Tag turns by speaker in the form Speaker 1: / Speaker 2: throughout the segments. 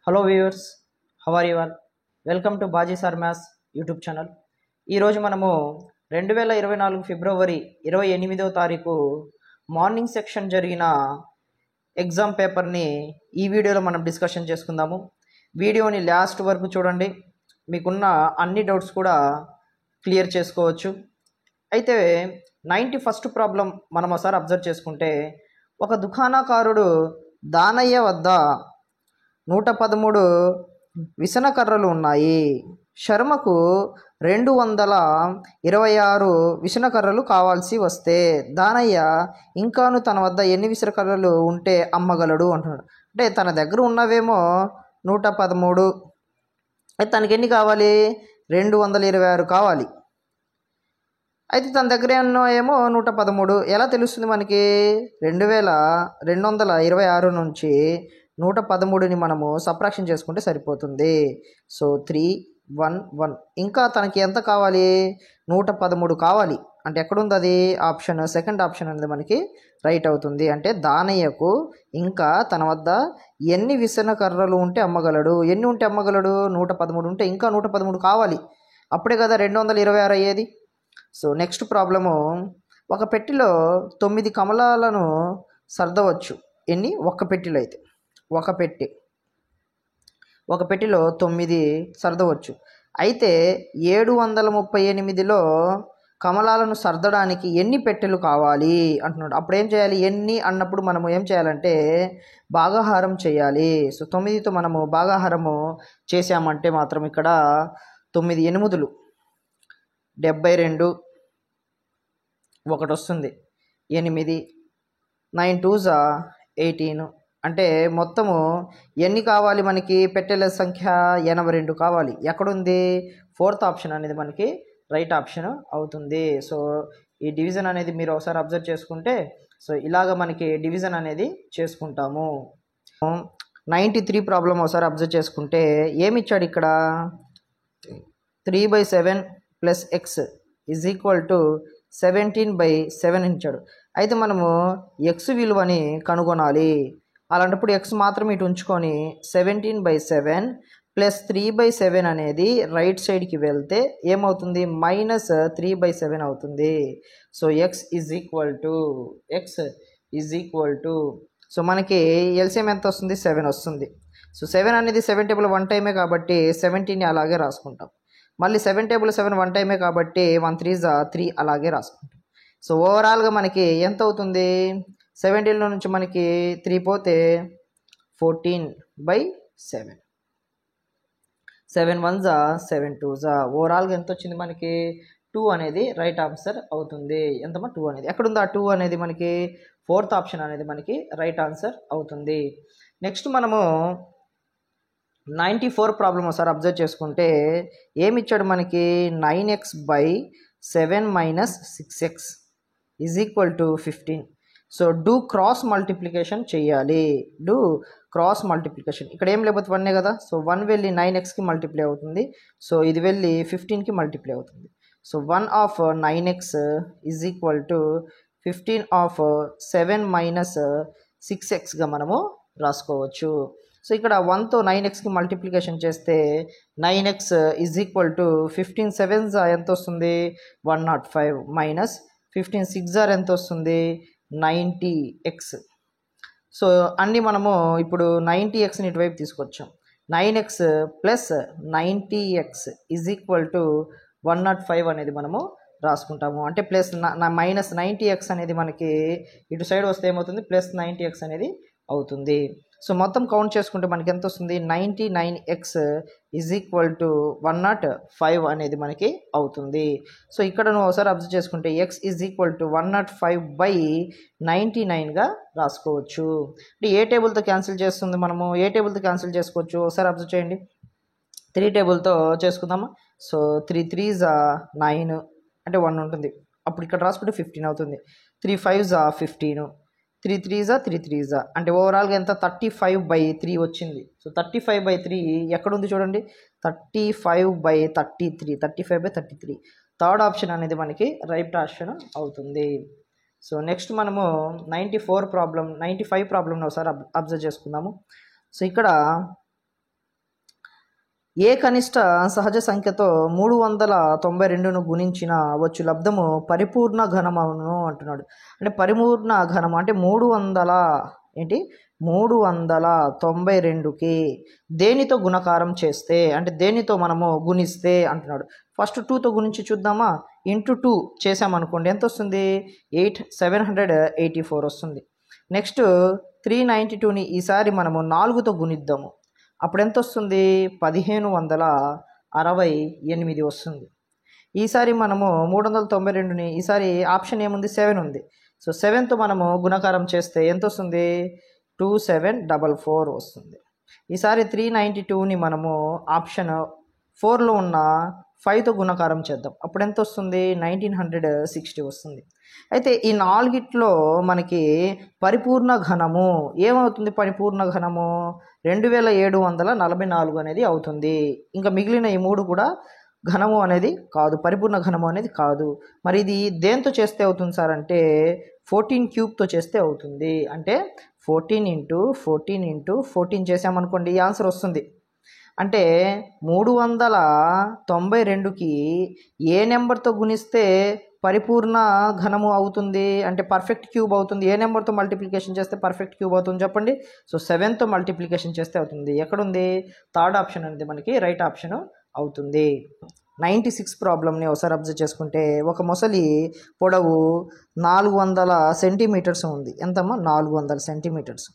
Speaker 1: Hello viewers, how are you all? Welcome to Baji sir maths YouTube channel. ఈరోజు మనము 2024 ఫిబ్రవరి 28వ తారీఖు morning section జరిగిన exam పేపర్ని ఈ వీడియోలో మనం డిస్కషన్ చేసుకుందాము. వీడియోని లాస్ట్ వరకు చూడండి, మీకున్న అన్ని డౌట్స్ కూడా క్లియర్ చేసుకోవచ్చు. అయితే 91st ప్రాబ్లం మనం ఒకసారి అబ్జర్వ్ చేసుకుంటే, ఒక దుకాణకారుడు దానయ్య వద్ద 113 విసనకర్రలు ఉన్నాయి. శర్మకు 226 విసనకర్రలు కావాల్సి వస్తే దానయ్య ఇంకాను తన వద్ద ఎన్ని విసనకర్రలు ఉంటే అమ్మగలడు అంటున్నాడు. అంటే తన దగ్గర ఉన్నవేమో 113, అయితే తనకి ఎన్ని కావాలి? 226 కావాలి. అయితే తన దగ్గర ఏమో 113. ఎలా తెలుస్తుంది మనకి? 2226 నుంచి 113ని మనము సబ్ట్రాక్షన్ చేసుకుంటే సరిపోతుంది. సో 311. ఇంకా తనకి ఎంత కావాలి? 113 కావాలి. అంటే ఎక్కడుంది అది? ఆప్షన్ సెకండ్ ఆప్షన్ అనేది మనకి రైట్ అవుతుంది. అంటే దానయ్యకు ఇంకా తన వద్ద ఎన్ని విసనకర్రలు ఉంటే అమ్మగలడు? ఎన్ని ఉంటే అమ్మగలడు? 113 ఉంటే ఇంకా 113 కావాలి. అప్పుడే కదా 226 అయ్యేది. సో నెక్స్ట్ ప్రాబ్లము, ఒక పెట్టెలో 9 కమలాలను సర్దవచ్చు. ఎన్ని? ఒక పెట్టెలో అయితే ఒక పెట్టెలో 9 సర్దవచ్చు. అయితే 738లో కమలాలను సర్దడానికి ఎన్ని పెట్టెలు కావాలి అంటున్నాడు. అప్పుడు ఏం చేయాలి? ఎన్ని అన్నప్పుడు మనము ఏం చేయాలంటే భాగాహారం చేయాలి. సో 9తో మనము భాగాహారము చేసామంటే మాత్రం ఇక్కడ 9 8 72 ఒకటి వస్తుంది. 8 9 2s 18. అంటే మొత్తము ఎన్ని కావాలి మనకి? పెట్టెల సంఖ్య 82 కావాలి. ఎక్కడుంది? ఫోర్త్ ఆప్షన్ అనేది మనకి రైట్ ఆప్షన్ అవుతుంది. సో ఈ డివిజన్ అనేది మీరు ఒకసారి అబ్జర్వ్ చేసుకుంటే, సో ఇలాగ మనకి డివిజన్ అనేది చేసుకుంటాము. 93 ప్రాబ్లం ఒకసారి అబ్జర్వ్ చేసుకుంటే ఏమి ఇచ్చాడు ఇక్కడ? 3/7 plus X is equal to 17/7 ఇచ్చాడు. అయితే మనము ఎక్స్ విలువని కనుగొనాలి. అలాంటప్పుడు ఎక్స్ మాత్రం ఇటు ఉంచుకొని 17/7 ప్లస్ 3/7 అనేది రైట్ సైడ్కి వెళ్తే ఏమవుతుంది? -3/7 అవుతుంది. So X is equal to so మనకి ఎల్సిఎం ఎంత వస్తుంది? 7 వస్తుంది. సో 7 అనేది 7 టేబుల్ 1 టైమే కాబట్టి 17ని అలాగే రాసుకుంటాం. మళ్ళీ 7 టేబుల్ 7 1 టైమే కాబట్టి 1 3s 3 అలాగే రాసుకుంటాం. సో ఓవరాల్గా మనకి ఎంత అవుతుంది? 17లో నుంచి మనకి 3 పోతే 14/7. 7 1s 7 2s. ఓవరాల్గా ఎంత వచ్చింది మనకి? 2 అనేది రైట్ ఆన్సర్ అవుతుంది. ఎంతమా? 2 అనేది ఎక్కడుంది? ఆ 2 అనేది మనకి ఫోర్త్ ఆప్షన్ అనేది మనకి రైట్ ఆన్సర్ అవుతుంది. నెక్స్ట్ మనము 94 ప్రాబ్లం ఒకసారి అబ్జర్వ్ చేసుకుంటే ఏమి ఇచ్చాడు మనకి? 9x/7 - 6x is equal to 15. So do cross multiplication చేయాలి. ఇక్కడ ఏం లేకపోతే 1 కదా. సో 1 వెళ్ళి 9xకి మల్టిప్లై అవుతుంది. సో ఇది వెళ్ళి 15కి మల్టిప్లై అవుతుంది. So 1 of 9x is equal to 15 of 7 - 6xగా మనము రాసుకోవచ్చు. సో ఇక్కడ 1తో 9xకి మల్టిప్లికేషన్ చేస్తే 9x is equal to 15 7s ఎంత వస్తుంది? 105 మైనస్ 15 6s ఎంత వస్తుంది? 90x. సో అన్నీ మనము ఇప్పుడు 90xని ఇటువైపు తీసుకొచ్చాం. 9x plus 90x is equal to 105 అనేది మనము రాసుకుంటాము. అంటే ప్లస్ -90x అనేది మనకి ఇటు సైడ్ వస్తే ఏమవుతుంది? ప్లస్ 90x అనేది అవుతుంది. సో మొత్తం కౌంట్ చేసుకుంటే మనకి ఎంత వస్తుంది? 99x ఈజ్ ఈక్వల్ టు 105 అనేది మనకి అవుతుంది. సో ఇక్కడ నువ్వు ఒకసారి అబ్జర్వ్ చేసుకుంటే x ఈజ్ ఈక్వల్ టు 105/99గా రాసుకోవచ్చు. అంటే ఏ టేబుల్తో క్యాన్సిల్ చేస్తుంది? మనము ఏ టేబుల్తో క్యాన్సిల్ చేసుకోవచ్చు? ఒకసారి అబ్జర్వ్ చేయండి. 3 టేబుల్తో చేసుకుందామా? సో 3 3s 9 అంటే 1 ఉంటుంది. అప్పుడు ఇక్కడ రాసుకుంటే 15 అవుతుంది. 3 5s 15, 3 3s 3 3s అంటే ఓవరాల్గా ఎంత? 35/3 వచ్చింది. సో 35/3 ఎక్కడుంది చూడండి? 35/33. థర్డ్ ఆప్షన్ అనేది మనకి రైట్ ఆప్షన్ అవుతుంది. సో నెక్స్ట్ మనము 95 ప్రాబ్లం ఒకసారి అబ్జర్వ్ చేసుకుందాము. సో ఇక్కడ ఏ కనిష్ట సహజ సంఖ్యతో 392ను గుణించిన వచ్చు లబ్ధము పరిపూర్ణ ఘనమును అంటున్నాడు. అంటే పరిపూర్ణ ఘనము అంటే 392కి దేనితో గుణకారం చేస్తే, అంటే దేనితో మనము గుణిస్తే అంటున్నాడు. ఫస్ట్ 2తో గుణించి చూద్దామా. ఇంటూ 2 చేసామనుకోండి ఎంత వస్తుంది, 784 వస్తుంది. నెక్స్ట్ 392ని ఈసారి మనము 4తో గుణిద్దాము. అప్పుడు ఎంత వస్తుంది, 1568 వస్తుంది. ఈసారి మనము 392ని ఈసారి ఆప్షన్ ఏముంది, 7 ఉంది. సో 7తో మనము గుణకారం చేస్తే ఎంత వస్తుంది, 2744 వస్తుంది. ఈసారి 392ని మనము ఆప్షన్ 4లో ఉన్న 5తో గుణకారం చేద్దాం. అప్పుడు ఎంత వస్తుంది, 1960 వస్తుంది. అయితే ఈ నాలుగిట్లో మనకి పరిపూర్ణ ఘనము ఏమవుతుంది, పరిపూర్ణ ఘనము 2744 అనేది అవుతుంది. ఇంకా మిగిలిన ఈ 3 కూడా ఘనము అనేది కాదు, పరిపూర్ణ ఘనము అనేది కాదు. మరి ఇది దేంతో చేస్తే అవుతుంది సార్ అంటే 14 క్యూబ్తో చేస్తే అవుతుంది. అంటే 14 ఇంటూ 14 ఇంటూ 14 చేసామనుకోండి ఈ ఆన్సర్ వస్తుంది. అంటే 392కి ఏ నెంబర్తో గుణిస్తే పరిపూర్ణ ఘనము అవుతుంది, అంటే పర్ఫెక్ట్ క్యూబ్ అవుతుంది. ఏ నెంబర్తో మల్టిప్లికేషన్ చేస్తే పర్ఫెక్ట్ క్యూబ్ అవుతుంది చెప్పండి. సో 7తో మల్టిప్లికేషన్ చేస్తే అవుతుంది. ఎక్కడుంది, థర్డ్ ఆప్షన్ అనేది మనకి రైట్ ఆప్షన్ అవుతుంది. 96 ప్రాబ్లమ్ని ఒకసారి అబ్జర్వ్ చేసుకుంటే, ఒక మొసలి పొడవు 400 సెంటీమీటర్స్ ఉంది. ఎంతమ్మా, 400 సెంటీమీటర్స్.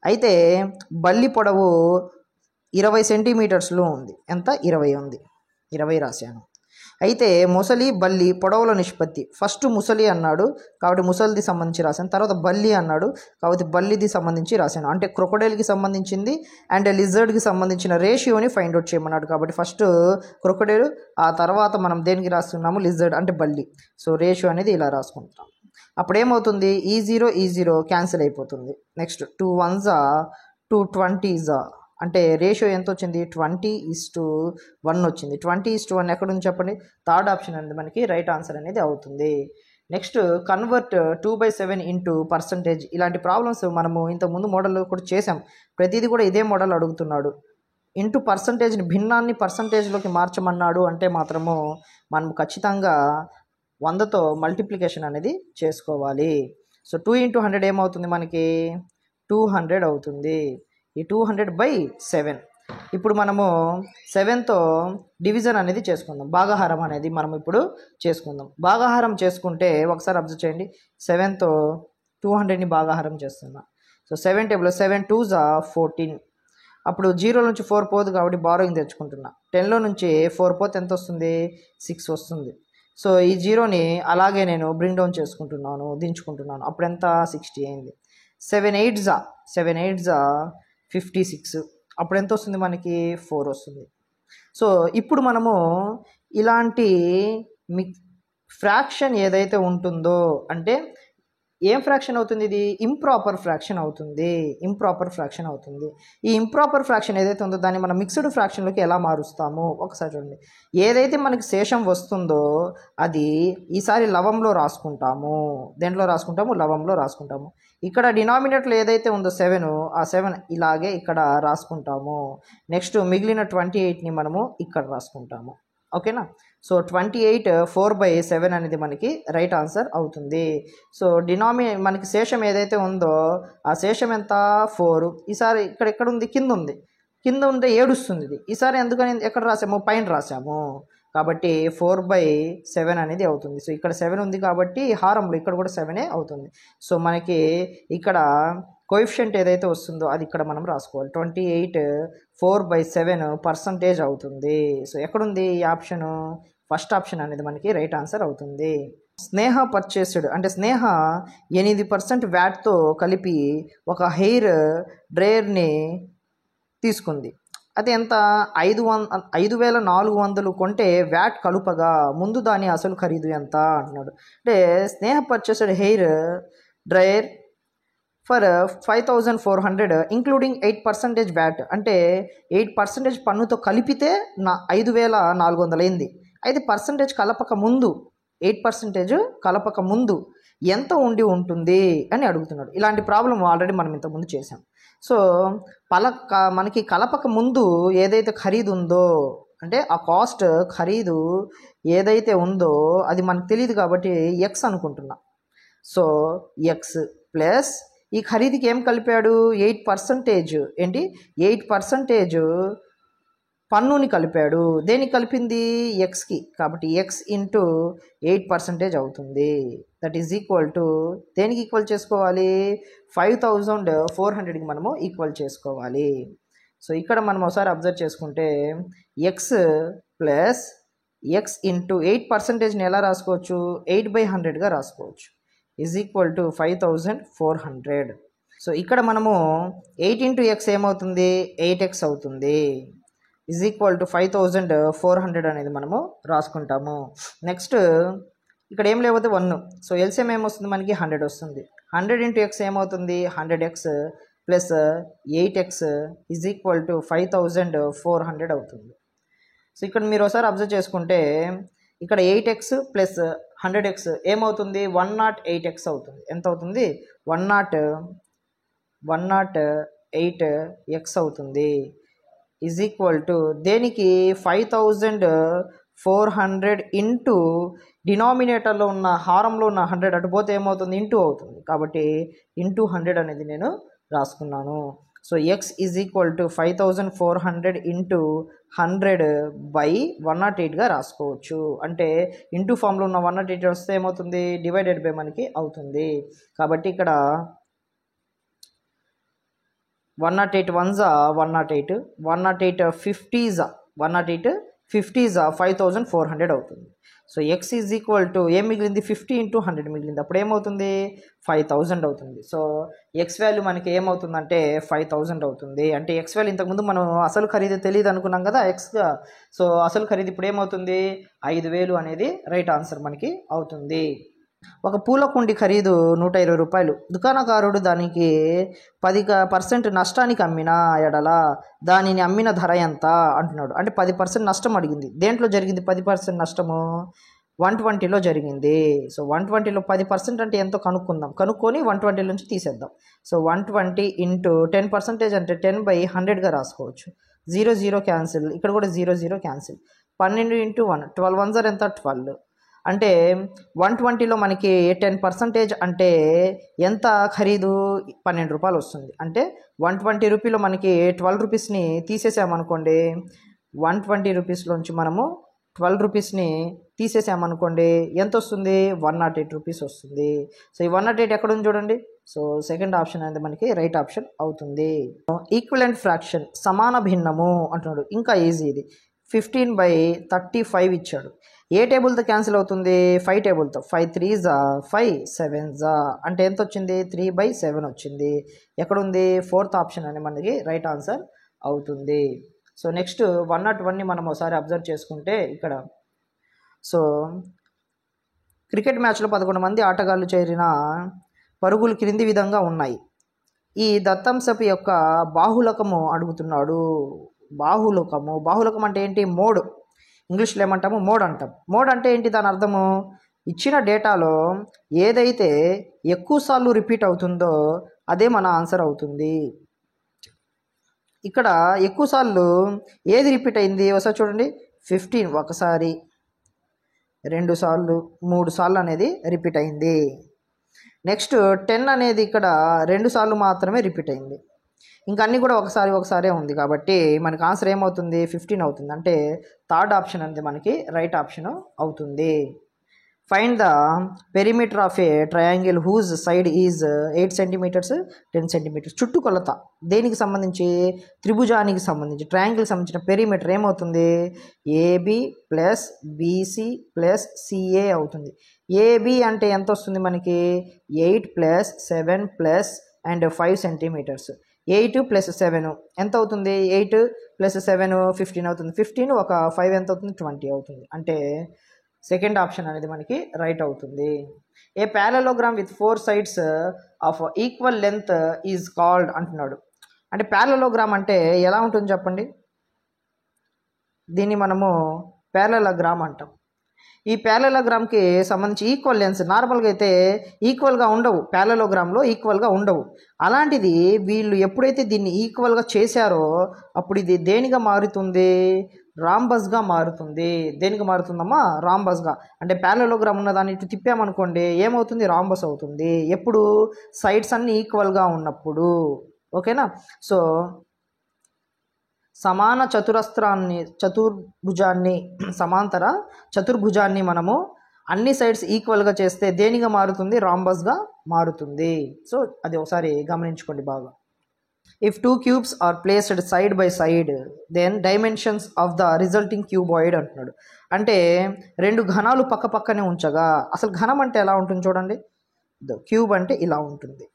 Speaker 1: అయితే బల్లి పొడవు 20 సెంటీమీటర్స్లో ఉంది. ఎంత, 20 ఉంది. 20 రాశాను. అయితే ముసలి బల్లి పొడవుల నిష్పత్తి, ఫస్ట్ ముసలి అన్నాడు కాబట్టి ముసలిది సంబంధించి రాశాను, తర్వాత బల్లి అన్నాడు కాబట్టి బల్లిది సంబంధించి రాశాను. అంటే క్రొకొడైల్కి సంబంధించింది అండ్ లిజర్డ్కి సంబంధించిన రేషియోని ఫైండ్ అవుట్ చేయమన్నాడు. కాబట్టి ఫస్ట్ క్రొకొడైల్, ఆ తర్వాత మనం దేనికి రాస్తున్నాము, లిజర్డ్ అంటే బల్లి. సో రేషియో అనేది ఇలా రాసుకుంటాం. అప్పుడు ఏమవుతుంది, ఈ 0 క్యాన్సిల్ అయిపోతుంది. నెక్స్ట్ 2 1s 2 20s అంటే రేషియో ఎంత వచ్చింది, 20:1 వచ్చింది. 20:1 ఎక్కడ ఉంది చెప్పండి, థర్డ్ ఆప్షన్ అనేది మనకి రైట్ ఆన్సర్ అనేది అవుతుంది. Next convert 2/7 into percentage. ఇలాంటి ప్రాబ్లమ్స్ మనము ఇంతకుముందు మోడల్లో కూడా చేసాం. ప్రతిదీ కూడా ఇదే మోడల్ అడుగుతున్నాడు. ఇంటూ పర్సంటేజ్ని, భిన్నాన్ని పర్సంటేజ్లోకి మార్చమన్నాడు అంటే మాత్రము మనం ఖచ్చితంగా 100తో మల్టిప్లికేషన్ అనేది చేసుకోవాలి. సో 2 × 100 ఏమవుతుంది మనకి, 200 అవుతుంది. ఈ 200/7. ఇప్పుడు మనము 7తో డివిజన్ అనేది చేసుకుందాం, భాగాహారం అనేది మనం ఇప్పుడు చేసుకుందాం. భాగాహారం చేసుకుంటే ఒకసారి అబ్జర్వ్ చేయండి, 7తో 200ని భాగాహారం చేస్తున్నా. సో 7 టేబుల్లో 7 2s 14. అప్పుడు 0 నుంచి 4 పోదు కాబట్టి బారోయింగ్ తెచ్చుకుంటున్నా. 10లో నుంచి 4 పోతే ఎంత వస్తుంది, 6 వస్తుంది. సో ఈ 0ని అలాగే నేను బ్రింగ్ డౌన్ చేసుకుంటున్నాను, దించుకుంటున్నాను. అప్పుడు ఎంత, 60 అయింది. 7 8s 56. అప్పుడు ఎంత వస్తుంది మనకి, 4 వస్తుంది. సో ఇప్పుడు మనము ఇలాంటి ఫ్రాక్షన్ ఏదైతే ఉంటుందో, అంటే ఏం ఫ్రాక్షన్ అవుతుంది, ఇది ఇంప్రాపర్ ఫ్రాక్షన్ అవుతుంది. ఈ ఇంప్రాపర్ ఫ్రాక్షన్ ఏదైతే ఉందో దాన్ని మనం మిక్స్డ్ ఫ్రాక్షన్లోకి ఎలా మారుస్తాము ఒకసారి చూడండి. ఏదైతే మనకి శేషం వస్తుందో అది ఈసారి లవంలో రాసుకుంటాము. దేంట్లో రాసుకుంటాము, లవంలో రాసుకుంటాము. ఇక్కడ డినామినేటర్లో ఏదైతే ఉందో 7, ఆ 7 ఇలాగే ఇక్కడ రాసుకుంటాము. నెక్స్ట్ మిగిలిన 28ని మనము ఇక్కడ రాసుకుంటాము. ఓకేనా. సో 28 4/7 అనేది మనకి రైట్ ఆన్సర్ అవుతుంది. సో మనకి శేషం ఏదైతే ఉందో ఆ శేషం ఎంత, 4. ఈసారి ఇక్కడ ఎక్కడ ఉంది, కింద ఉంది. కింద ఉంటే 7 వస్తుంది. ఇది ఈసారి ఎందుకని ఎక్కడ రాసాము, పైన రాసాము. కాబట్టి 4/7 అనేది అవుతుంది. సో ఇక్కడ 7 ఉంది కాబట్టి హారంలో ఇక్కడ కూడా 7 అవుతుంది. సో మనకి ఇక్కడ కోఎఫిషియంట్ ఏదైతే వస్తుందో అది ఇక్కడ మనం రాసుకోవాలి. 28 4/7 పర్సంటేజ్ అవుతుంది. సో ఎక్కడుంది ఈ ఆప్షను, ఫస్ట్ ఆప్షన్ అనేది మనకి రైట్ ఆన్సర్ అవుతుంది. స్నేహ పర్చేస్డ్ అంటే స్నేహ 8% వ్యాట్తో కలిపి ఒక హెయిర్ డ్రైయర్ని తీసుకుంది. అది ఎంత, 5400 కొంటే వ్యాట్ కలుపగా ముందు దాని అసలు ఖరీదు ఎంత అంటున్నాడు. అంటే Sneha purchased hair dryer for 5400 including 8% VAT. అంటే 8% పన్నుతో కలిపితే 5400 అయింది. అయితే పర్సంటేజ్ కలపక ముందు, 8% కలపక ముందు ఎంత ఉండి ఉంటుంది అని అడుగుతున్నాడు. ఇలాంటి ప్రాబ్లం ఆల్రెడీ మనం ఇంతకుముందు చేసాం. సో మనకి కలపక ముందు ఏదైతే ఖరీదు ఉందో అంటే ఆ కాస్ట్ ఖరీదు ఏదైతే ఉందో అది మనకు తెలియదు కాబట్టి ఎక్స్ అనుకుంటున్నా. సో ఎక్స్ ప్లస్ ఈ ఖరీదుకి ఏం కలిపాడు 8% ఏంటి 8% పన్నుని కలిపాడు. దేనికి కలిపింది ఎక్స్కి, కాబట్టి ఎక్స్ ఇంటూ 8% అవుతుంది. దట్ ఈజ్ ఈక్వల్ టు దేనికి ఈక్వల్ చేసుకోవాలి 5400కి మనము ఈక్వల్ చేసుకోవాలి. సో ఇక్కడ మనం ఒకసారి అబ్జర్వ్ చేసుకుంటే ఎక్స్ ప్లస్ ఎక్స్ ఇంటూ 8%ని ఎలా రాసుకోవచ్చు 8/100గా రాసుకోవచ్చు ఈజ్ ఈక్వల్ టు 5400. సో ఇక్కడ మనము 8 ఇంటూ ఎక్స్ ఏమవుతుంది 8x అవుతుంది ఈజ్ ఈక్వల్ టు 5400 అనేది మనము రాసుకుంటాము. నెక్స్ట్ ఇక్కడ ఏం లేకపోతే 1. సో ఎల్సిఎం ఏమొస్తుంది మనకి 100 వస్తుంది. 100 ఇంటూ ఎక్స్ ఏమవుతుంది 100x plus 8x is equal to 5400 అవుతుంది. సో ఇక్కడ మీరు ఒకసారి అబ్జర్వ్ చేసుకుంటే ఇక్కడ 8x ప్లస్ 100x ఏమవుతుంది 108x అవుతుంది. ఎంత అవుతుంది 108x అవుతుంది ఈజ్ ఈక్వల్ టు దేనికి 5400 ఇంటూ డినామినేటర్లో ఉన్న హారంలో ఉన్న 100 అటుపోతే ఏమవుతుంది ఇంటూ అవుతుంది. కాబట్టి ఇంటూ 100 అనేది నేను రాసుకున్నాను. So X is equal to 5400 into 100/108గా రాసుకోవచ్చు. అంటే ఇంటూ ఫామ్లో ఉన్న 108 వస్తే ఏమవుతుంది డివైడెడ్ బై మనకి అవుతుంది. కాబట్టి ఇక్కడ 108 1s 108, 108 50s 108 50s 5400 అవుతుంది. So X is equal to ఏం మిగిలింది 50 ఇంటూ 100 మిగిలింది. అప్పుడు ఏమవుతుంది 5000 అవుతుంది. సో ఎక్స్ వాల్యూ మనకి ఏమవుతుందంటే 5000 అవుతుంది. అంటే ఎక్స్ వాల్యూ ఇంతకుముందు మనం అసలు ఖరీదు తెలియదు అనుకున్నాం కదా ఎక్స్గా. సో అసలు ఖరీదు ఇప్పుడు ఏమవుతుంది 5000 అనేది రైట్ ఆన్సర్ మనకి అవుతుంది. ఒక పూల కుండి ఖరీదు 120 రూపాయలు. దుకాణకారుడు దానికి 10% నష్టానికి అమ్మిన ఎడల దానిని అమ్మిన ధర ఎంత అంటున్నాడు. అంటే 10% నష్టం అడిగింది. దేంట్లో జరిగింది 10% నష్టము 120లో జరిగింది. సో 120లో 10% అంటే ఎంతో కనుక్కొని 120 నుంచి తీసేద్దాం. సో 120 ఇంటూ 10% అంటే 10/100గా రాసుకోవచ్చు. 0 0 క్యాన్సిల్, ఇక్కడ కూడా 0 0 క్యాన్సిల్. 12 ఇంటూ 1 12 1s ఎంత 12. అంటే 120లో మనకి 10% అంటే ఎంత ఖరీదు 12 రూపాయలు వస్తుంది. అంటే 120 రూపీలో మనకి 12 రూపీస్ని తీసేసామనుకోండి 120 రూపీస్లోంచి మనము 12 రూపీస్ని తీసేసామనుకోండి ఎంత వస్తుంది 108 రూపీస్ వస్తుంది. సో ఈ 108 ఎక్కడ ఉంది చూడండి. సో సెకండ్ ఆప్షన్ అనేది మనకి రైట్ ఆప్షన్ అవుతుంది. ఈక్వలెంట్ ఫ్రాక్షన్ సమాన భిన్నము అంటున్నాడు. ఇంకా ఈజీ ఇది. 15/35 ఇచ్చాడు. ఏ టేబుల్తో క్యాన్సిల్ అవుతుంది 5 టేబుల్తో. 5 3s 5 7s అంటే ఎంత వచ్చింది 3/7 వచ్చింది. ఎక్కడుంది 4th ఆప్షన్ అని మనకి రైట్ ఆన్సర్ అవుతుంది. సో నెక్స్ట్ 101ని మనం ఒకసారి అబ్జర్వ్ చేసుకుంటే ఇక్కడ సో క్రికెట్ మ్యాచ్లో 11 మంది ఆటగాళ్ళు చేరిన పరుగులు క్రింది విధంగా ఉన్నాయి. ఈ దత్తాంశపు యొక్క బాహుళకము అడుగుతున్నాడు. బాహుళకం అంటే ఏంటి మోడ్, ఇంగ్లీష్లో ఏమంటాము మోడ్ అంటాం. మోడ్ అంటే ఏంటి దాని అర్థము ఇచ్చిన డేటాలో ఏదైతే ఎక్కువసార్లు రిపీట్ అవుతుందో అదే మన ఆన్సర్ అవుతుంది. ఇక్కడ ఎక్కువసార్లు ఏది రిపీట్ అయింది ఒకసారి చూడండి. 15 ఒకసారి, 2 సార్లు, 3 సార్లు అనేది రిపీట్ అయింది. నెక్స్ట్ 10 అనేది ఇక్కడ 2 సార్లు మాత్రమే రిపీట్ అయింది. ఇంకా అన్నీ కూడా ఒకసారే ఉంది కాబట్టి మనకి ఆన్సర్ ఏమవుతుంది 15 అవుతుంది. అంటే థర్డ్ ఆప్షన్ అనేది మనకి రైట్ ఆప్షన్ అవుతుంది. Find the perimeter of a triangle whose side is 8 centimetres 10 centimetres. చుట్టుకొలత దేనికి సంబంధించి త్రిభుజానికి సంబంధించి ట్రయాంగిల్కి సంబంధించిన పెరిమీటర్ ఏమవుతుంది AB plus BC plus CA అవుతుంది. ఏబి అంటే ఎంత వస్తుంది మనకి 8 plus 7 plus and 5 centimetres. 8 plus 7 ఎంత అవుతుంది 8 ప్లస్ 7 15 అవుతుంది. 15 ఒక 5 ఎంత అవుతుంది 20 అవుతుంది. అంటే సెకండ్ ఆప్షన్ అనేది మనకి రైట్ అవుతుంది. A parallelogram with 4 sides of equal length is called అంటున్నాడు. అంటే ప్యారలోగ్రామ్ అంటే ఎలా ఉంటుంది చెప్పండి. దీన్ని మనము ప్యారలోగ్రామ్ అంటాం. ఈ ప్యారలలోగ్రామ్కి సంబంధించి ఈక్వల్ లెన్స్ నార్మల్గా అయితే ఈక్వల్గా ఉండవు, ప్యారలలోగ్రామ్లో ఈక్వల్గా ఉండవు. అలాంటిది వీళ్ళు ఎప్పుడైతే దీన్ని ఈక్వల్గా చేశారో అప్పుడు ఇది దేనిగా మారుతుంది, రాంబస్గా మారుతుంది. దేనికి మారుతుందమ్మా, రాంబస్గా. అంటే ప్యారలలోగ్రామ్ ఉన్న దాన్ని ఇటు తిప్పామనుకోండి ఏమవుతుంది, రాంబస్ అవుతుంది. ఎప్పుడు సైడ్స్ అన్నీ ఈక్వల్గా ఉన్నప్పుడు. ఓకేనా. సో సమాన చతుర్భుజాన్ని సమాంతర చతుర్భుజాన్ని మనము అన్ని సైడ్స్ ఈక్వల్గా చేస్తే దేనిగా మారుతుంది, రాంబస్గా మారుతుంది. సో అది ఒకసారి గమనించుకోండి బాగా. If two cubes are placed side by side then dimensions of the resulting cuboid అంటున్నాడు. అంటే రెండు ఘనాలు పక్క పక్కనే ఉంచగా, అసలు ఘనం అంటే ఎలా ఉంటుంది చూడండి, క్యూబ్ అంటే ఇలా ఉంటుంది.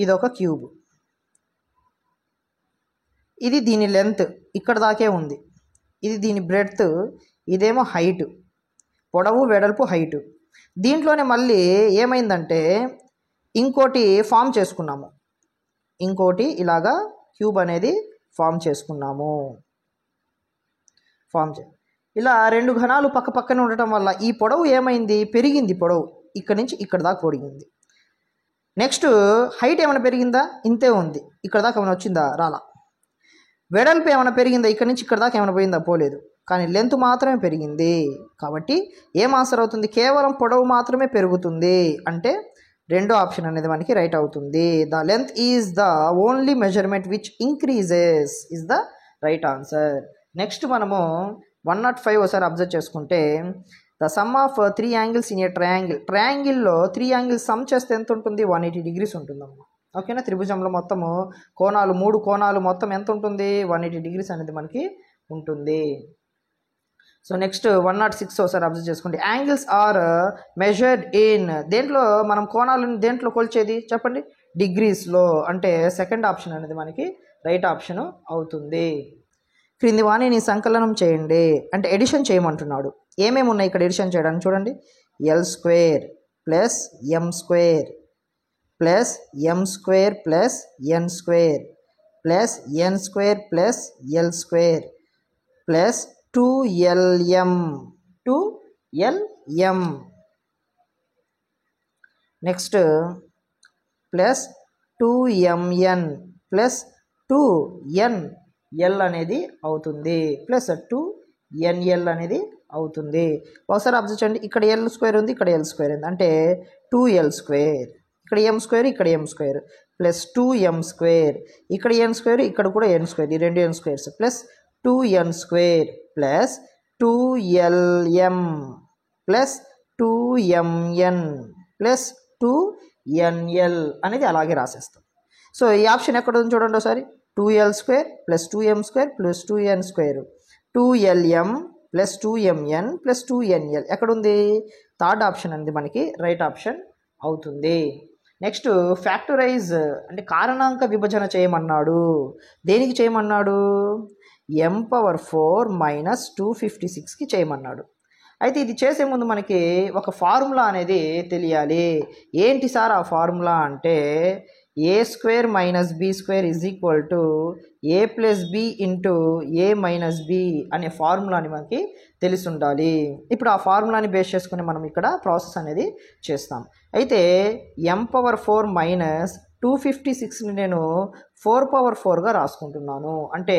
Speaker 1: ఇదొక క్యూబ్, ఇది దీని లెంత్ ఇక్కడ దాకే ఉంది, ఇది దీని బ్రెడ్త్, ఇదేమో హైట్, పొడవు వెడల్పు హైటు. దీంట్లోనే మళ్ళీ ఏమైందంటే ఇంకోటి ఫామ్ చేసుకున్నాము, ఇంకోటి ఇలాగా క్యూబ్ అనేది ఫామ్ చేసుకున్నాము. ఇలా రెండు ఘనాలు పక్క పక్కనే ఉండటం వల్ల ఈ పొడవు ఏమైంది, పెరిగింది. పొడవు ఇక్కడ నుంచి ఇక్కడ దాకా పొడిగింది. నెక్స్ట్ హైట్ ఏమైనా పెరిగిందా, ఇంతే ఉంది. ఇక్కడ దాకా ఏమైనా వచ్చిందా, రాలా. వెడల్పు ఏమైనా పెరిగిందా, ఇక్కడ నుంచి ఇక్కడ దాకా ఏమైనా పోయిందా, పోలేదు. కానీ లెంత్ మాత్రమే పెరిగింది. కాబట్టి ఏం ఆన్సర్ అవుతుంది, కేవలం పొడవు మాత్రమే పెరుగుతుంది. అంటే రెండో ఆప్షన్ అనేది మనకి రైట్ అవుతుంది. The length is the only measurement which increases is the right answer. Next మనము 105 ఒకసారి అబ్జర్వ్ చేసుకుంటే the sum of 3 angles in a ట్రయాంగిల్లో 3 యాంగిల్స్ సమ్ చేస్తే ఎంత ఉంటుంది, 180 degrees ఉంటుందమ్మా. ఓకేనా. త్రిభుజంలో మొత్తము కోణాలు 3 కోణాలు మొత్తం ఎంత ఉంటుంది, 180 degrees అనేది మనకి ఉంటుంది. సో నెక్స్ట్ 106 ఒకసారి అబ్జర్వ్ చేసుకుంటే యాంగిల్స్ ఆర్ మెజర్డ్ ఇన్, దేంట్లో మనం కోణాలను దేంట్లో కొలిచేది చెప్పండి, డిగ్రీస్లో. అంటే సెకండ్ ఆప్షన్ అనేది మనకి రైట్ ఆప్షన్ అవుతుంది. క్రింది వాణిని సంకలనం చేయండి అంటే ఎడిషన్ చేయమంటున్నాడు. ఏమేమి ఉన్నాయి ఇక్కడ ఎడిషన్ చేయడానికి చూడండి, L² plus M² plus M² plus N² plus N² plus L² plus 2LM next plus 2MN plus 2NL అనేది అవుతుంది, ప్లస్ 2NL అనేది అవుతుంది. ఒకసారి అబ్జర్వ్ చేయండి, ఇక్కడ L² ఉంది, ఇక్కడ L² ఉంది, అంటే 2L², ఇక్కడ M², ఇక్కడ M² ప్లస్ 2M², ఇక్కడ N², ఇక్కడ కూడా N², ఈ రెండు N²s plus 2N² plus 2LM plus 2MN plus 2NL అనేది అలాగే రాసేస్తాం. సో ఈ ఆప్షన్ ఎక్కడ ఉంది చూడండి ఒకసారి, 2L² plus 2M² plus 2N², 2LM plus 2MN plus 2NL ఎక్కడుంది, థర్డ్ ఆప్షన్ అనేది మనకి రైట్ ఆప్షన్ అవుతుంది. నెక్స్ట్ ఫ్యాక్టరైజ్ అంటే కారణాంక విభజన చేయమన్నాడు. దేనికి చేయమన్నాడు, M⁴ మైనస్ 256కి చేయమన్నాడు. అయితే ఇది చేసే ముందు మనకి ఒక ఫార్ములా అనేది తెలియాలి. ఏంటి సార్ ఆ ఫార్ములా అంటే A² minus B² is equal to A plus B into A minus B అనే ఫార్ములాని మనకి తెలిసి ఉండాలి. ఇప్పుడు ఆ ఫార్ములాని బేస్ చేసుకుని మనం ఇక్కడ ప్రాసెస్ అనేది చేస్తాం. అయితే M⁴ మైనస్ 256ని నేను 4⁴గా రాసుకుంటున్నాను. అంటే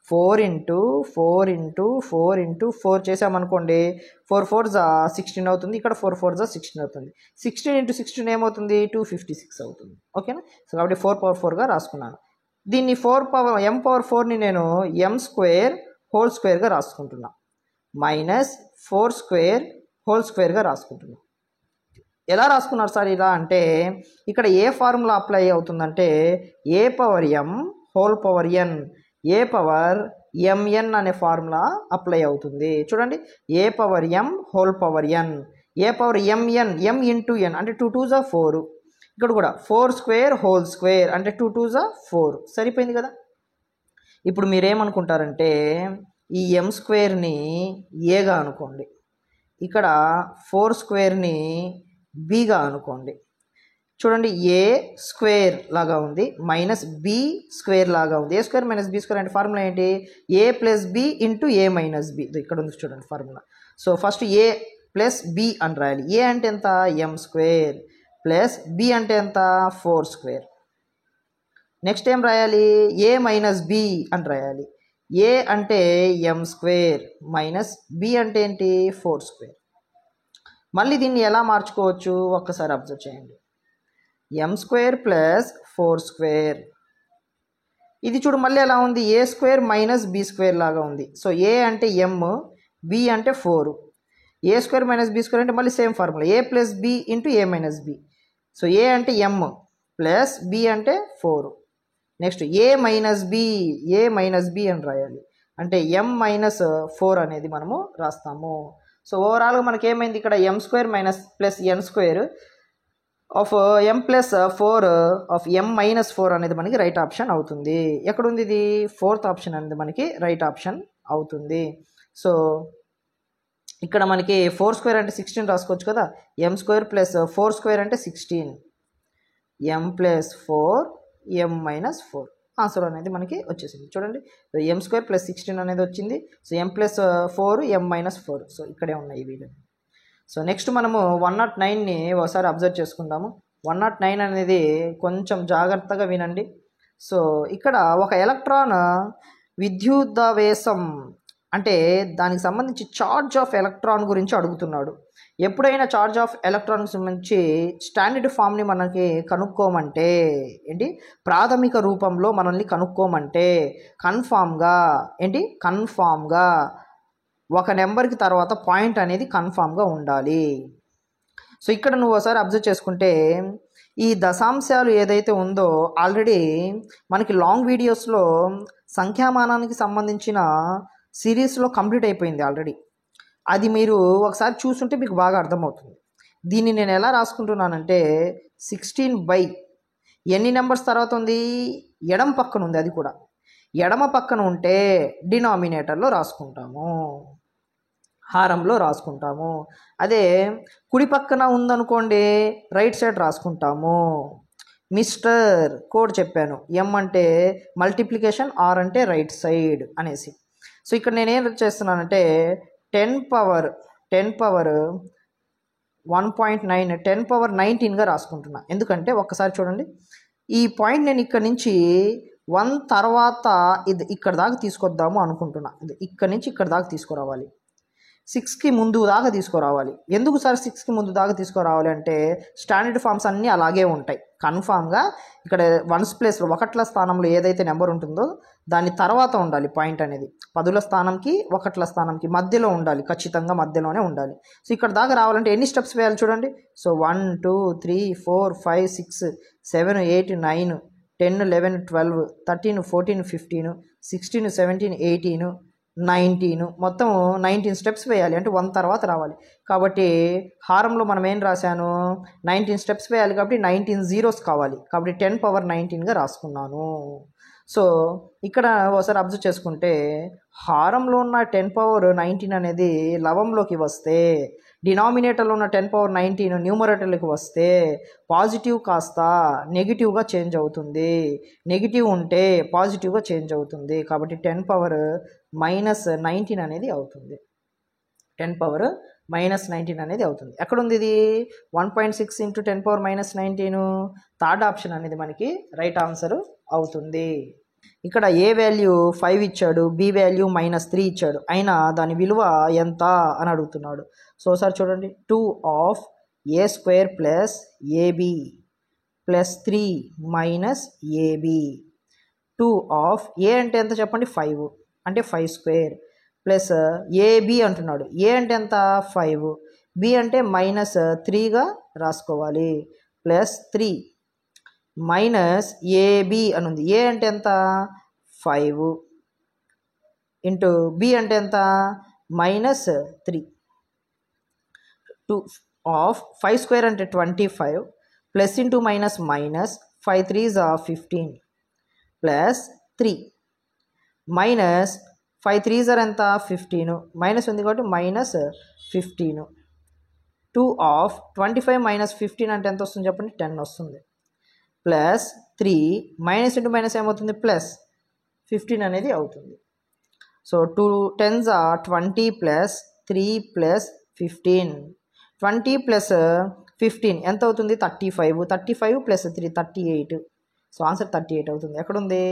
Speaker 1: 4 ఇంటూ 4 ఇంటూ 4 ఇంటూ 4 చేసామనుకోండి, 4 4 16 అవుతుంది, ఇక్కడ 4 4 16 అవుతుంది. 16 ఇంటూ 16 ఏమవుతుంది, 256 అవుతుంది. ఓకేనా. సో కాబట్టి 4⁴గా రాసుకున్నాను. దీన్ని M⁴ని నేను M² రాసుకుంటున్నా, మైనస్ 4² రాసుకుంటున్నా. ఎలా రాసుకున్నారు సార్ ఇలా అంటే ఇక్కడ ఏ ఫార్ములా అప్లై అవుతుందంటే A⁴M⁴n A⁴Mn అనే ఫార్ములా అప్లై అవుతుంది. చూడండి, A⁴M⁴n A⁴Mn M into n అంటే 2 2 4, ఇక్కడ కూడా 4² అంటే 2 2 4 సరిపోయింది కదా. ఇప్పుడు మీరేమనుకుంటారంటే ఈ M²ని ఏగా అనుకోండి, ఇక్కడ 4² Bగా అనుకోండి. చూడండి ఏ స్క్వేర్ లాగా ఉంది మైనస్ బి స్క్వేర్ లాగా ఉంది. ఏ స్క్వేర్ మైనస్ బి స్క్వేర్ అంటే ఫార్ములా ఏంటి? ఏ ప్లస్ బి ఇంటూ ఏ మైనస్ బి. ఇక్కడ ఉంది చూడండి ఫార్ములా. సో ఫస్ట్ ఏ ప్లస్ బి అని రాయాలి. ఏ అంటే ఎంత? ఎం స్క్వేర్ ప్లస్ బి అంటే ఎంత? 4 స్క్వేర్. నెక్స్ట్ ఏం రాయాలి? ఏ మైనస్ బి అని రాయాలి. ఏ అంటే ఎం స్క్వేర్ మైనస్ బి అంటే ఏంటి? 4 స్క్వేర్. మళ్ళీ దీన్ని ఎలా మార్చుకోవచ్చు ఒక్కసారి అబ్జర్వ్ చేయండి. M square plus 4 square. ఇది చూడు మళ్ళీ ఎలా ఉంది? ఏ స్క్వేర్ మైనస్ బి స్క్వేర్ లాగా ఉంది. సో ఏ అంటే ఎం, బి అంటే 4. ఏ స్క్వేర్ మైనస్ బి స్క్వేర్ అంటే మళ్ళీ సేమ్ ఫార్ములా ఏ ప్లస్ బి ఇంటూ ఏ మైనస్ బి. సో ఏ అంటే ఎం ప్లస్ బి అంటే 4. నెక్స్ట్ ఏ మైనస్ బి అని రాయాలి. అంటే ఎం మైనస్ 4 అనేది మనము రాస్తాము. సో ఓవరాల్గా మనకి ఏమైంది ఇక్కడ? M square minus plus N square of M plus 4 of M minus 4 అనేది మనకి రైట్ ఆప్షన్ అవుతుంది. ఎక్కడుంది ఇది? 4th ఆప్షన్ అనేది మనకి రైట్ ఆప్షన్ అవుతుంది. సో ఇక్కడ మనకి 4 స్క్వేర్ అంటే 16 రాసుకోవచ్చు కదా. ఎం స్క్వేర్ ప్లస్ 4 స్క్వేర్ అంటే 16. ఎం ప్లస్ 4 ఎం మైనస్ 4 ఆన్సర్ అనేది మనకి వచ్చేసింది. చూడండి ఎం స్క్వేర్ ప్లస్ 16 అనేది వచ్చింది. సో ఎం ప్లస్ 4 ఎం మైనస్ 4. సో ఇక్కడే ఉన్నాయి ఇవి. సో నెక్స్ట్ మనము 109ని ఒకసారి అబ్జర్వ్ చేసుకుందాము. 109 అనేది కొంచెం జాగ్రత్తగా వినండి. సో ఇక్కడ ఒక ఎలక్ట్రాన్ విద్యుదావేశం అంటే దానికి సంబంధించి చార్జ్ ఆఫ్ ఎలక్ట్రాన్ గురించి అడుగుతున్నాడు. ఎప్పుడైనా చార్జ్ ఆఫ్ ఎలక్ట్రాన్కి సంబంధించి స్టాండర్డ్ ఫామ్ని మనకి కనుక్కోమంటే ఏంటి? ప్రాథమిక రూపంలో మనల్ని కనుక్కోమంటే కన్ఫామ్గా ఒక నెంబర్కి తర్వాత పాయింట్ అనేది కన్ఫామ్గా ఉండాలి. సో ఇక్కడ నువ్వు ఒకసారి అబ్జర్వ్ చేసుకుంటే ఈ దశాంశాలు ఏదైతే ఉందో ఆల్రెడీ మనకి లాంగ్ వీడియోస్లో సంఖ్యామానానికి సంబంధించిన సిరీస్లో కంప్లీట్ అయిపోయింది ఆల్రెడీ. అది మీరు ఒకసారి చూస్తుంటే మీకు బాగా అర్థమవుతుంది. దీన్ని నేను ఎలా రాసుకుంటున్నానంటే 16 ఎన్ని నెంబర్స్ తర్వాత ఉంది? ఎడమ పక్కన ఉంది. అది కూడా ఎడమ పక్కన ఉంటే డినామినేటర్లో రాసుకుంటాము, హారంలో రాసుకుంటాము. అదే కుడి పక్కన ఉందనుకోండి రైట్ సైడ్ రాసుకుంటాము. మిస్టర్ కోడ్ చెప్పాను. ఎం అంటే మల్టిప్లికేషన్, ఆర్ అంటే రైట్ సైడ్ అనేసి. సో ఇక్కడ నేనేం చేస్తున్నానంటే 10 పవర్ 1.9 10 పవర్ 19గా రాసుకుంటున్నా. ఎందుకంటే ఒక్కసారి చూడండి, ఈ పాయింట్ నేను ఇక్కడ నుంచి 1 తర్వాత ఇది ఇక్కడ దాకా తీసుకొద్దాము అనుకుంటున్నా. ఇక్కడ నుంచి ఇక్కడ దాకా తీసుకురావాలి. 6కి ముందు దాకా తీసుకురావాలి. ఎందుకు సార్ 6కి ముందు దాకా తీసుకురావాలి అంటే స్టాండర్డ్ ఫామ్స్ అన్నీ అలాగే ఉంటాయి. కన్ఫామ్గా ఇక్కడ వన్స్ ప్లేస్లో ఒకట్ల స్థానంలో ఏదైతే నెంబర్ ఉంటుందో దాని తర్వాత ఉండాలి పాయింట్ అనేది. 10ల స్థానంకి ఒకట్ల స్థానంకి మధ్యలో ఉండాలి, ఖచ్చితంగా మధ్యలోనే ఉండాలి. సో ఇక్కడ దాకా రావాలంటే ఎన్ని స్టెప్స్ వేయాలి చూడండి. సో 1 2 3 4 5 6 7 8 9 10 11 12 13 14 15 16 17 18 19 మొత్తం 19 స్టెప్స్ వేయాలి. అంటే 1 తర్వాత రావాలి. కాబట్టి హారంలో మనం ఏం రాశాను? 19 స్టెప్స్ వేయాలి కాబట్టి 19 జీరోస్ కావాలి. కాబట్టి 10 పవర్ 19గా రాసుకున్నాను. సో ఇక్కడ ఒకసారి అబ్జర్వ్ చేసుకుంటే హారంలో ఉన్న 10 పవర్ 19 అనేది లవంలోకి వస్తే, డినామినేటర్లో ఉన్న 10 పవర్ 19 న్యూమరేటర్లోకి వస్తే పాజిటివ్ కాస్త నెగిటివ్గా చేంజ్ అవుతుంది, నెగిటివ్ ఉంటే పాజిటివ్గా చేంజ్ అవుతుంది. కాబట్టి 10 పవర్ -19 అనేది అవుతుంది. 10 పవర్ -19 అనేది అవుతుంది. ఎక్కడుంది ఇది? 1.6 × 10 పవర్ -19 థర్డ్ ఆప్షన్ అనేది మనకి రైట్ ఆన్సర్ అవుతుంది. ఇక్కడ ఏ వాల్యూ 5 ఇచ్చాడు, బి వాల్యూ -3 ఇచ్చాడు, అయినా దాని విలువ ఎంత అని అడుగుతున్నాడు. సో ఒకసారి చూడండి, 2 of A square plus AB plus 3 minus AB. 2 of A అంటే ఎంత చెప్పండి? 5 అంటే 5 స్క్వేర్ ప్లస్ ఏబి అంటున్నాడు. ఏ అంటే ఎంత? 5. బి అంటే -3గా రాసుకోవాలి. ప్లస్ 3 మైనస్ ఏబి అని ఉంది. ఏ అంటే ఎంత? 5 ఇంటూ బి అంటే ఎంత? -3. 2 ఆఫ్ 5 స్క్వేర్ అంటే 25 plus into minus 5 3s are 15 plus 3 minus 5 3s are ఎంత? 15 మైనస్ ఉంది కాబట్టి -15 2 ఆఫ్ 25 మైనస్ 15 అంటే ఎంత వస్తుంది చెప్పండి, 10 వస్తుంది. ప్లస్ 3 మైనస్ ఇంటూ మైనస్ ఏమవుతుంది, ప్లస్ 15 అనేది అవుతుంది. So 2 10s are 20 plus 3 plus 15. 20 plus 15 ఎంత అవుతుంది, 35. 35 ప్లస్ 3 38. సో ఆన్సర్ 38 అవుతుంది. ఎక్కడుంది,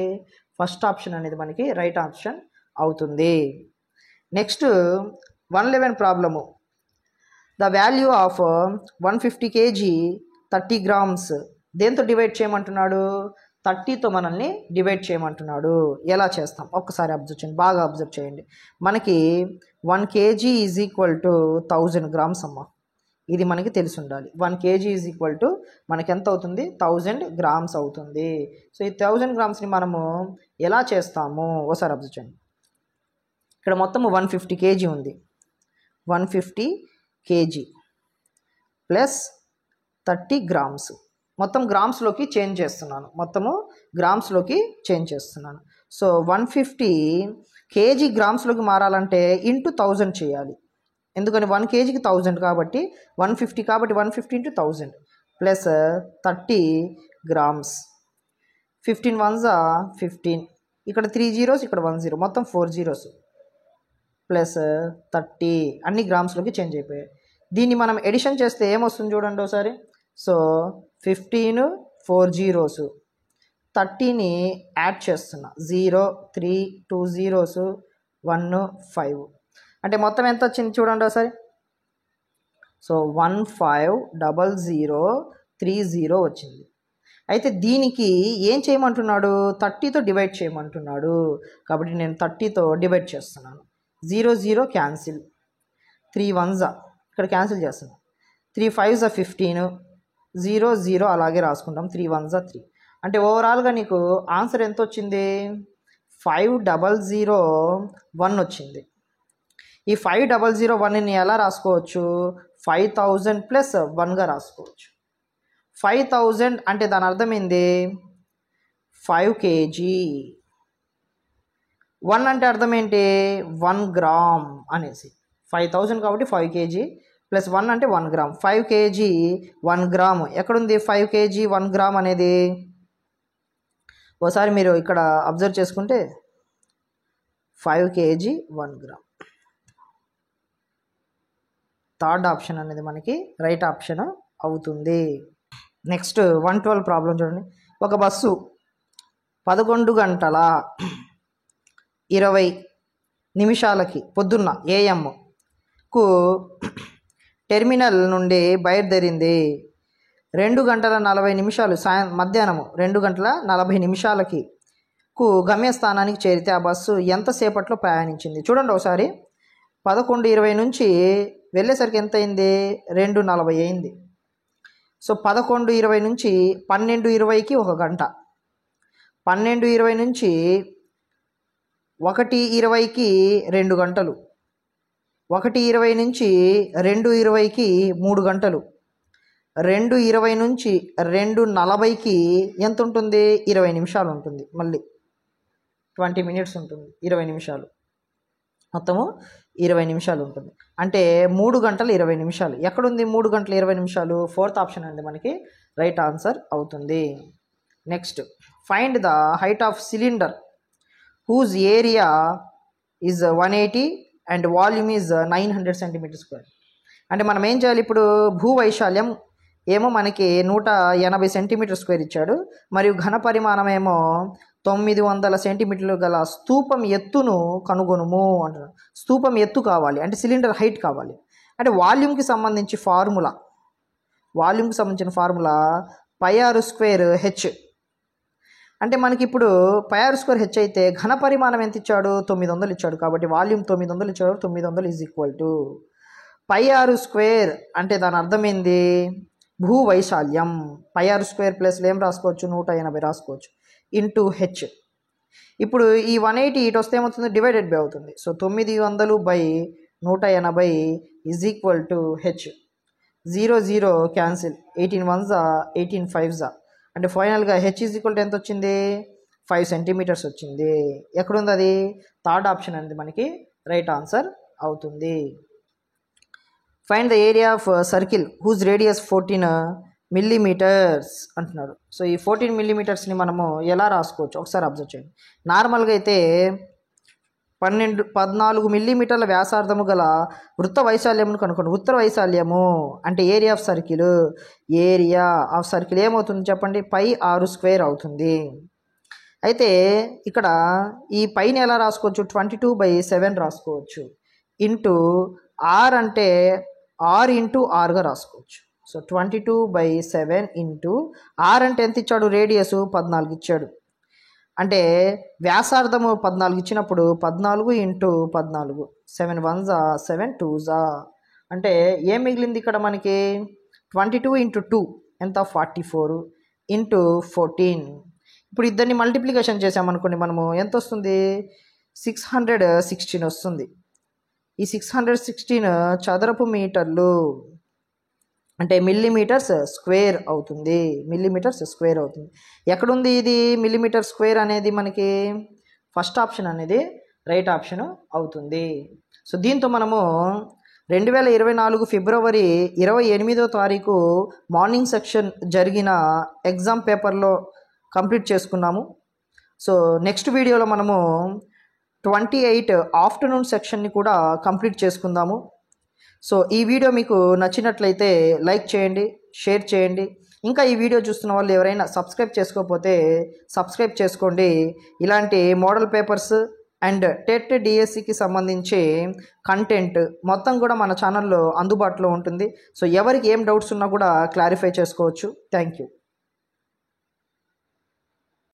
Speaker 1: ఫస్ట్ ఆప్షన్ అనేది మనకి రైట్ ఆప్షన్ అవుతుంది. Next 111 problem. The value of 150 kg 30 grams దేంతో డివైడ్ చేయమంటున్నాడు, 30తో మనల్ని డివైడ్ చేయమంటున్నాడు. ఎలా చేస్తాం ఒక్కసారి అబ్జర్వ్ చేయండి, బాగా అబ్జర్వ్ చేయండి. మనకి 1 kg is equal to 1000 grams అమ్మ, ఇది మనకి తెలిసి ఉండాలి. 1 kg ఈజ్ ఈక్వల్ టు మనకి ఎంత అవుతుంది, 1000 grams అవుతుంది. సో ఈ 1000 gramsని మనము ఎలా చేస్తాము ఒకసారి అబ్జర్వ్ చేయండి. ఇక్కడ మొత్తం 150 kg ఉంది. 150 kg ప్లస్ 30 grams మొత్తం గ్రామ్స్లోకి చేంజ్ చేస్తున్నాను, మొత్తము గ్రామ్స్లోకి చేంజ్ చేస్తున్నాను. సో 150 kg గ్రామ్స్లోకి మారాలంటే ఇంటూ 1000 చేయాలి. ఎందుకని 1 kgకి 1000 కాబట్టి 150 కాబట్టి 150 ఇంటూ 1000 ప్లస్ 30 grams. 15 ones 15, ఇక్కడ 3 zeros ఇక్కడ 1 0, మొత్తం 4 zeros ప్లస్ 30 అన్ని గ్రామ్స్లోకి చేంజ్ అయిపోయాయి. దీన్ని మనం ఎడిషన్ చేస్తే ఏమొస్తుంది చూడండి ఒకసారి. సో 15 4 zeros, 30ని యాడ్ చేస్తున్నా, 0 3 2 zeros 1 5, అంటే మొత్తం ఎంత వచ్చింది చూడండి ఒకసారి. సో 150030 వచ్చింది. అయితే దీనికి ఏం చేయమంటున్నాడు, 30తో డివైడ్ చేయమంటున్నాడు. కాబట్టి నేను 30తో డివైడ్ చేస్తున్నాను. 0 0 క్యాన్సిల్, 3 1s ఇక్కడ క్యాన్సిల్ చేస్తున్నాను, 3 5s 15, 0 0 అలాగే రాసుకుంటాం, 3 1s 3. అంటే ఓవరాల్గా నీకు ఆన్సర్ ఎంత వచ్చింది, 5001 వచ్చింది. ఈ 5001ని ఎలా రాసుకోవచ్చు, 5000 ప్లస్ 1గా రాసుకోవచ్చు. 5000 అంటే దాని అర్థం ఏంది, 5 kg. 1 అంటే అర్థం ఏంటి, 1 gram అనేసి. 5000 కాబట్టి 5 kg ప్లస్ 1 అంటే 1 gram. 5 kg 1 gram ఎక్కడుంది, 5 kg 1 gram అనేది ఒకసారి మీరు ఇక్కడ అబ్జర్వ్ చేసుకుంటే 5 kg 1 gram, థర్డ్ ఆప్షన్ అనేది మనకి రైట్ ఆప్షన్ అవుతుంది. నెక్స్ట్ 112 ప్రాబ్లం చూడండి. ఒక బస్సు 11:20 పొద్దున్న AM-కు టెర్మినల్ నుండి బయలుదేరింది. 2:40 మధ్యాహ్నం 2:40 గమ్యస్థానానికి చేరితే ఆ బస్సు ఎంతసేపట్లో ప్రయాణించింది చూడండి ఒకసారి. 11:20 నుంచి వెళ్ళేసరికి ఎంత అయింది, 2:40 అయింది. సో 11:20 నుంచి 12:20కి 1 గంట, 12:20 నుంచి 1:20కి 2 గంటలు, 1:20 నుంచి 2:20కి 3 గంటలు, 2:20 నుంచి 2:40కి ఎంత ఉంటుంది, 20 నిమిషాలు ఉంటుంది. మళ్ళీ 20 minutes ఉంటుంది, 20 నిమిషాలు, మొత్తము 20 నిమిషాలు ఉంటుంది. అంటే 3 గంటల 20 నిమిషాలు. ఎక్కడుంది 3 గంటల 20 నిమిషాలు, ఫోర్త్ ఆప్షన్ అనేది మనకి రైట్ ఆన్సర్ అవుతుంది. Next find the height of cylinder whose area is 180 and volume is 900 cm². అంటే మనం ఏం చేయాలి, ఇప్పుడు భూవైశాల్యం ఏమో మనకి 180 cm² ఇచ్చాడు, మరియు ఘన పరిమాణం ఏమో 900 cm గల స్తూపం ఎత్తును కనుగొనుము అంటున్నాడు. స్తూపం ఎత్తు కావాలి అంటే సిలిండర్ హైట్ కావాలి. అంటే వాల్యూమ్కి సంబంధించిన ఫార్ములా πr²h. అంటే మనకి ఇప్పుడు πr²h అయితే ఘన పరిమాణం ఎంత ఇచ్చాడు, 900 ఇచ్చాడు. కాబట్టి వాల్యూమ్ 900 ఇచ్చాడు, 900 ఈజ్ ఈక్వల్ టు πr² అంటే దాని అర్థం ఏంది, భూవైశాల్యం. πr² ప్లస్లో ఏం రాసుకోవచ్చు, 180 రాసుకోవచ్చు, ఇంటూ హెచ్. ఇప్పుడు ఈ 180 ఇటు వస్తే ఏమవుతుంది, డివైడెడ్ బై అవుతుంది. So 900/180 is equal to H. 0 0 cancel, 18 1s 18 5s, అంటే ఫైనల్గా హెచ్ ఈజ్ ఈక్వల్ టు ఎంత వచ్చింది, 5 cm వచ్చింది. ఎక్కడుంది అది, థర్డ్ ఆప్షన్ అనేది మనకి రైట్ ఆన్సర్ అవుతుంది. Find the area of circle whose radius 14 millimetres అంటున్నారు. సో ఈ 14 మిల్లీమీటర్స్ని మనము ఎలా రాసుకోవచ్చు ఒకసారి అబ్జర్వ్ చేయండి. నార్మల్గా అయితే 14 మిల్లీమీటర్ల వ్యాసార్థము గల వృత్త వైశాల్యమును కనుక్కోండి. వృత్త వైశాల్యము అంటే area of circle, area of circle ఏమవుతుంది చెప్పండి, పై r² అవుతుంది. అయితే ఇక్కడ ఈ పైన ఎలా రాసుకోవచ్చు, 22/7 రాసుకోవచ్చు. ఇంటూ r అంటే r ఇంటూ rగా రాసుకోవచ్చు. సో 22/7 ఇంటూ r అంటే ఎంత ఇచ్చాడు, రేడియస్ 14 ఇచ్చాడు. అంటే వ్యాసార్థము 14 ఇచ్చినప్పుడు 14 ఇంటూ 14, 7 1s 7 2s అంటే ఏం మిగిలింది ఇక్కడ మనకి, 22 ఇంటూ 2 ఎంత 44 ఇంటూ 14. ఇప్పుడు ఇద్దరిని మల్టిప్లికేషన్ చేసామనుకోండి మనము ఎంత వస్తుంది, 616 వస్తుంది. ఈ 616 చదరపు మీటర్లు అంటే మిల్లీమీటర్స్ స్క్వేర్ అవుతుంది. మిల్లీమీటర్స్ స్క్వేర్ అవుతుంది. ఎక్కడుంది ఇది మిల్లీమీటర్ స్క్వేర్ అనేది మనకి, ఫస్ట్ ఆప్షన్ అనేది రైట్ ఆప్షన్ అవుతుంది. సో దీంతో మనము 2024 ఫిబ్రవరి 28వ తారీఖు మార్నింగ్ సెక్షన్ జరిగిన ఎగ్జామ్ పేపర్లో కంప్లీట్ చేసుకున్నాము. సో నెక్స్ట్ వీడియోలో మనము 28 ఆఫ్టర్నూన్ సెక్షన్ని కూడా కంప్లీట్ చేసుకుందాము. సో ఈ వీడియో మీకు నచ్చినట్లయితే లైక్ చేయండి, షేర్ చేయండి. ఇంకా ఈ వీడియో చూస్తున్న వాళ్ళు ఎవరైనా సబ్స్క్రైబ్ చేసుకోకపోతే సబ్స్క్రైబ్ చేసుకోండి. ఇలాంటి మోడల్ పేపర్స్ అండ్ టెట్ డిఎస్సికి సంబంధించి కంటెంట్ మొత్తం కూడా మన ఛానల్లో అందుబాటులో ఉంటుంది. సో ఎవరికి ఏం డౌట్స్ ఉన్నా కూడా క్లారిఫై చేసుకోవచ్చు. Thank you.